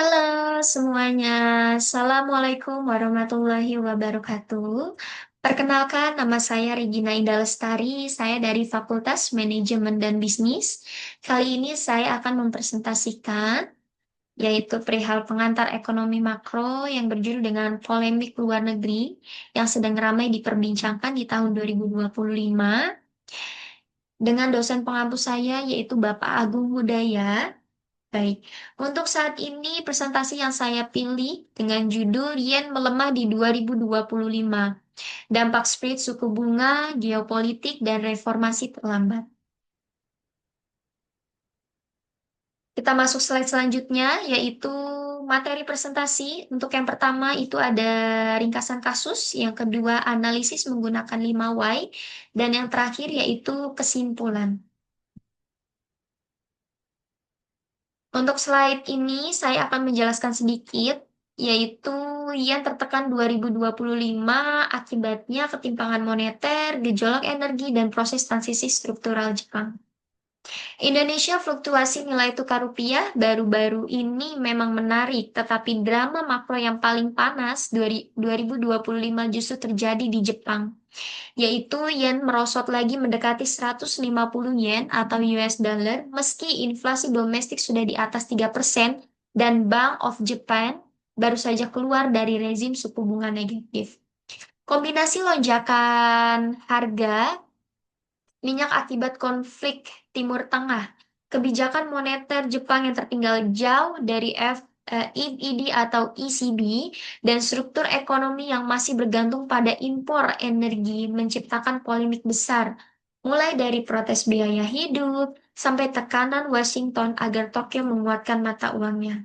Halo semuanya, Assalamualaikum warahmatullahi wabarakatuh. Perkenalkan, nama saya Regina Indah Lestari, saya dari Fakultas Manajemen dan Bisnis. Kali ini saya akan mempresentasikan, yaitu perihal pengantar ekonomi makro yang berjudul dengan polemik luar negeri yang sedang ramai diperbincangkan di tahun 2025 dengan dosen pengampu saya, yaitu Bapak Agung Hudaya. Baik, untuk saat ini presentasi yang saya pilih dengan judul Yen Melemah di 2025, Dampak Spread Suku Bunga, Geopolitik, dan Reformasi Terlambat. Kita masuk slide selanjutnya, yaitu materi presentasi. Untuk yang pertama itu ada ringkasan kasus, yang kedua analisis menggunakan 5 why, dan yang terakhir yaitu kesimpulan. Untuk slide ini saya akan menjelaskan sedikit, yaitu yang tertekan 2025 akibatnya ketimpangan moneter, gejolak energi, dan proses transisi struktural Jepang. Indonesia fluktuasi nilai tukar rupiah baru-baru ini memang menarik, tetapi drama makro yang paling panas 2025 justru terjadi di Jepang, yaitu yen merosot lagi mendekati 150 yen atau US dollar meski inflasi domestik sudah di atas 3% dan Bank of Japan baru saja keluar dari rezim suku bunga negatif. Kombinasi lonjakan harga minyak akibat konflik Timur Tengah, kebijakan moneter Jepang yang tertinggal jauh dari EED atau ECB, dan struktur ekonomi yang masih bergantung pada impor energi menciptakan polemik besar, mulai dari protes biaya hidup sampai tekanan Washington agar Tokyo menguatkan mata uangnya.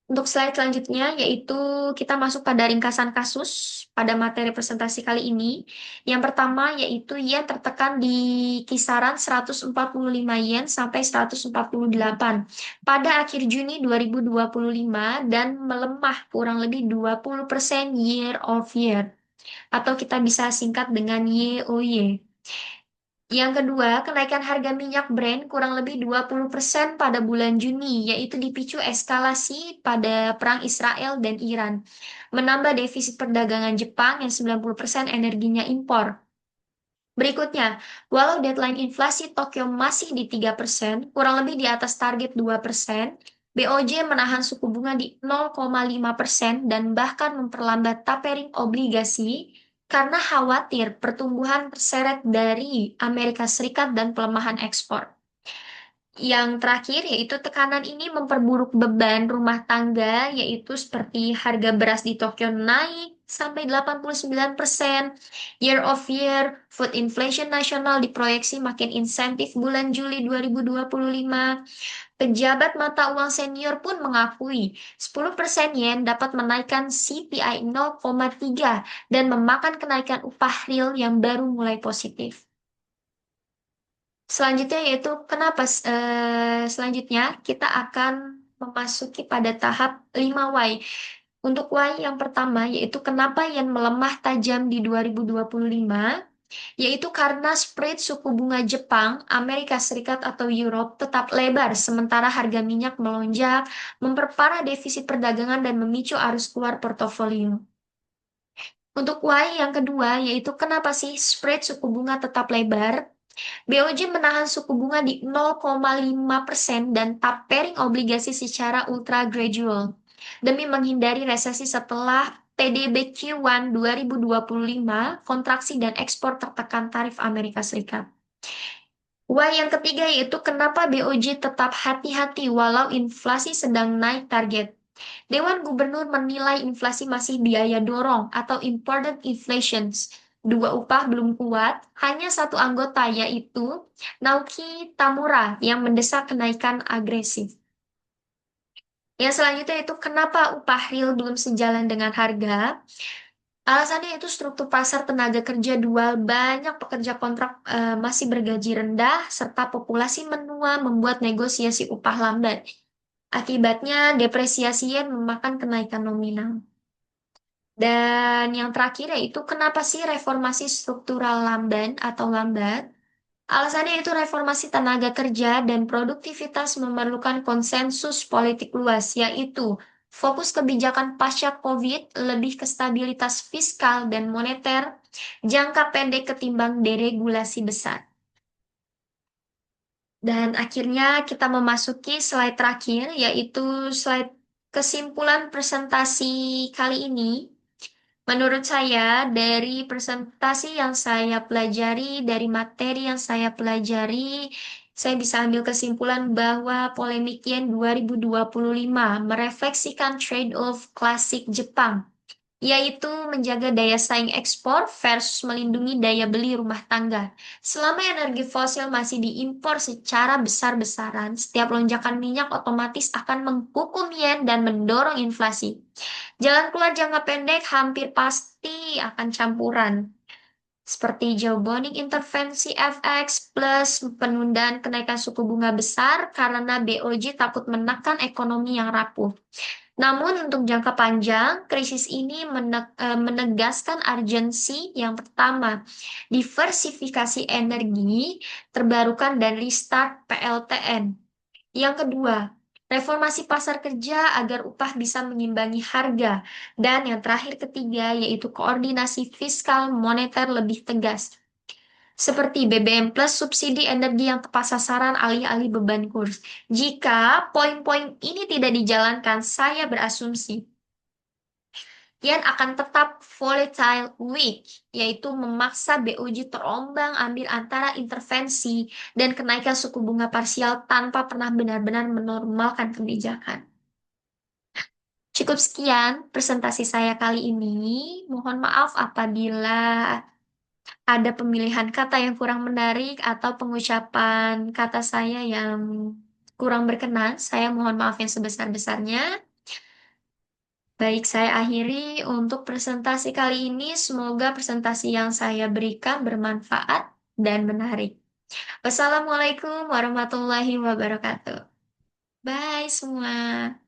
Untuk slide selanjutnya, yaitu kita masuk pada ringkasan kasus pada materi presentasi kali ini. Yang pertama, yaitu yen tertekan di kisaran 145 yen sampai 148 pada akhir Juni 2025 dan melemah kurang lebih 20% year of year, atau kita bisa singkat dengan YOY. Yang kedua, kenaikan harga minyak Brent kurang lebih 20% pada bulan Juni, yaitu dipicu eskalasi pada perang Israel dan Iran, menambah defisit perdagangan Jepang yang 90% energinya impor. Berikutnya, walau deadline inflasi Tokyo masih di 3%, kurang lebih di atas target 2%, BOJ menahan suku bunga di 0,5% dan bahkan memperlambat tapering obligasi karena khawatir pertumbuhan terseret dari Amerika Serikat dan pelemahan ekspor. Yang terakhir yaitu tekanan ini memperburuk beban rumah tangga, yaitu seperti harga beras di Tokyo naik sampai 89% year of year, food inflation nasional diproyeksi makin insentif bulan Juli 2025. Pejabat mata uang senior pun mengakui 10% yen dapat menaikkan CPI 0,3 dan memakan kenaikan upah real yang baru mulai positif. Selanjutnya yaitu selanjutnya kita akan memasuki pada tahap 5 why. Untuk why yang pertama yaitu kenapa yen melemah tajam di 2025, yaitu karena spread suku bunga Jepang, Amerika Serikat atau Europe tetap lebar sementara harga minyak melonjak, memperparah defisit perdagangan dan memicu arus keluar portofolio. Untuk why yang kedua yaitu kenapa sih spread suku bunga tetap lebar? BOJ menahan suku bunga di 0,5% dan tapering obligasi secara ultra gradual demi menghindari resesi setelah PDB Q1 2025, kontraksi dan ekspor tertekan tarif Amerika Serikat. Why yang ketiga yaitu kenapa BOJ tetap hati-hati walau inflasi sedang naik target. Dewan Gubernur menilai inflasi masih biaya dorong atau important inflations. Dua upah belum kuat, hanya satu anggota yaitu Naoki Tamura yang mendesak kenaikan agresif. Yang selanjutnya itu kenapa upah real belum sejalan dengan harga? Alasannya itu struktur pasar tenaga kerja dual, banyak pekerja kontrak masih bergaji rendah, serta populasi menua membuat negosiasi upah lambat. Akibatnya depresiasi yen memakan kenaikan nominal. Dan yang terakhir yaitu kenapa sih reformasi struktural lamban atau lambat? Alasannya itu reformasi tenaga kerja dan produktivitas memerlukan konsensus politik luas, yaitu fokus kebijakan pasca COVID lebih ke stabilitas fiskal dan moneter jangka pendek ketimbang deregulasi besar. Dan akhirnya kita memasuki slide terakhir, yaitu slide kesimpulan presentasi kali ini. Menurut saya, dari presentasi yang saya pelajari, dari materi yang saya pelajari, saya bisa ambil kesimpulan bahwa polemik Yen 2025 merefleksikan trade-off klasik Jepang, yaitu menjaga daya saing ekspor versus melindungi daya beli rumah tangga. Selama energi fosil masih diimpor secara besar-besaran, setiap lonjakan minyak otomatis akan menghukum yen dan mendorong inflasi. Jalan keluar jangka pendek hampir pasti akan campuran, seperti geobonik intervensi FX plus penundaan kenaikan suku bunga besar karena BOJ takut menekan ekonomi yang rapuh. Namun untuk jangka panjang, krisis ini menegaskan urgensi yang pertama, diversifikasi energi terbarukan dan restart PLTN. Yang kedua, reformasi pasar kerja agar upah bisa mengimbangi harga. Dan yang terakhir ketiga, yaitu koordinasi fiskal moneter lebih tegas. Seperti BBM plus subsidi energi yang tepat sasaran alih-alih beban kurs. Jika poin-poin ini tidak dijalankan, saya berasumsi yen akan tetap volatile weak, yaitu memaksa BOJ terombang-ambing antara intervensi dan kenaikan suku bunga parsial tanpa pernah benar-benar menormalkan kebijakan. Cukup sekian presentasi saya kali ini. Mohon maaf apabila ada pemilihan kata yang kurang menarik atau pengucapan kata saya yang kurang berkenan. Saya mohon maaf yang sebesar-besarnya. Baik, saya akhiri untuk presentasi kali ini. Semoga presentasi yang saya berikan bermanfaat dan menarik. Wassalamualaikum warahmatullahi wabarakatuh. Bye semua.